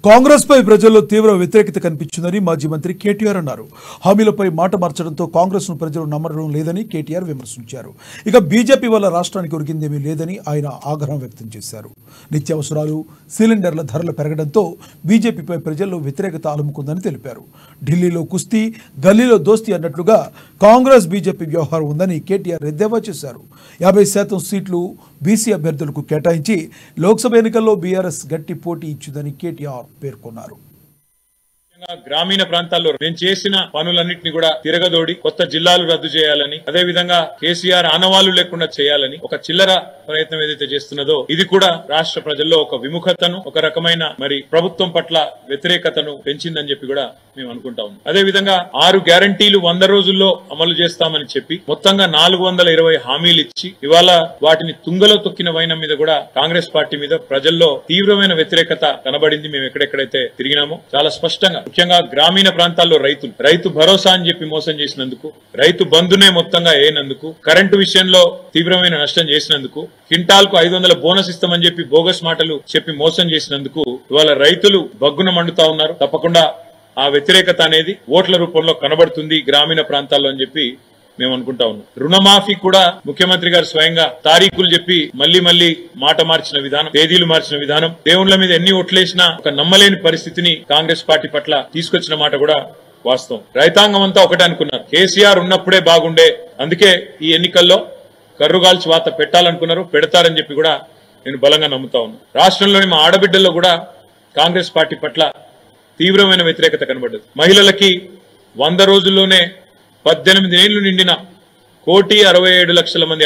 కాంగ్రెస్ పై ప్రజల్లో తీవ్ర వ్యతిరేకత కనిపించిందని మాజీ మంత్రి కేటీఆర్ అన్నారు. హామీలపై మాట మార్చడంతో కాంగ్రెస్ ను ప్రజలు నమ్మడం లేదని కేటీఆర్ విమర్శించారు. ఇక బీజేపీ వల్ల రాష్ట్రానికి ఒరిగిందేమీ లేదని ఆయన ఆగ్రహం వ్యక్తం చేశారు. నిత్యావసరాలు, సిలిండర్ల ధరలు పెరగడంతో బీజేపీపై ప్రజల్లో వ్యతిరేకత అలుముకుందని తెలిపారు. ఢిల్లీలో కుస్తీ, గల్లీలో దోస్తీ అన్నట్లుగా కాంగ్రెస్ బీజేపీ వ్యవహారం ఉందని కేటీఆర్ ఎద్దేవా చేశారు. 50% సీట్లు బీసీ అభ్యర్థులకు కేటాయించి లోక్సభ ఎన్నికల్లో బీఆర్ఎస్ గట్టి పోటీ ఇచ్చిందని కేటీఆర్ పేర్కొన్నారు. గ్రామీణ ప్రాంతాల్లో నేను చేసిన పనులన్నింటినీ కూడా తిరగదోడి కొత్త జిల్లాలు రద్దు చేయాలని, అదే విధంగా కేసీఆర్ ఆనవాళ్లు లేకుండా చేయాలని ఒక చిల్లర ప్రయత్నం ఏదైతే చేస్తున్నదో ఇది కూడా రాష్ట్ర ప్రజల్లో ఒక విముఖతను, ఒక రకమైన ప్రభుత్వం పట్ల వ్యతిరేకతను పెంచిందని చెప్పి కూడా మేము అనుకుంటా ఉన్నాం. అదే విధంగా 6 గ్యారంటీలు 100 రోజుల్లో అమలు చేస్తామని చెప్పి మొత్తంగా 420 హామీలు ఇచ్చి ఇవాళ వాటిని తుంగలో తొక్కిన వైనం మీద కూడా కాంగ్రెస్ పార్టీ మీద ప్రజల్లో తీవ్రమైన వ్యతిరేకత కనబడింది. మేము ఎక్కడెక్కడైతే తిరిగినామో చాలా స్పష్టంగా, ముఖ్యంగా గ్రామీణ ప్రాంతాల్లో రైతు భరోసా అని చెప్పి మోసం చేసినందుకు, రైతు బంధునే మొత్తంగా వేయనందుకు, కరెంటు విషయంలో తీవ్రమైన నష్టం చేసినందుకు, క్వింటాల్కు 500 బోనస్ ఇస్తామని చెప్పి బోగస్ మాటలు చెప్పి మోసం చేసినందుకు ఇవాళ రైతులు బగ్గున మండుతా ఉన్నారు. తప్పకుండా ఆ వ్యతిరేకత అనేది ఓట్ల రూపంలో కనబడుతుంది గ్రామీణ ప్రాంతాల్లో అని చెప్పి మేము అనుకుంటా ఉన్నాం. రుణమాఫీ కూడా ముఖ్యమంత్రి గారు స్వయంగా తారీఖులు చెప్పి మళ్లీ మాట మార్చిన విధానం, తేదీలు మార్చిన విధానం, దేవుళ్ల మీద ఎన్ని ఓట్లేసినా ఒక నమ్మలేని పరిస్థితిని కాంగ్రెస్ పార్టీ పట్ల తీసుకొచ్చిన మాట కూడా వాస్తవం. రైతాంగం అంతా ఒకటే అనుకున్నారు, కేసీఆర్ ఉన్నప్పుడే బాగుండే, అందుకే ఈ ఎన్నికల్లో కర్రుగాల్చి వాత పెట్టాలనుకున్నారు, పెడతారని చెప్పి కూడా నేను బలంగా నమ్ముతా ఉన్నాను. రాష్ట్రంలోని మా ఆడబిడ్డల్లో కూడా కాంగ్రెస్ పార్టీ పట్ల తీవ్రమైన వ్యతిరేకత కనబడ్డది. మహిళలకి 100 రోజుల్లోనే 18 ఏళ్లు నిండిన 1,67,00,000 మంది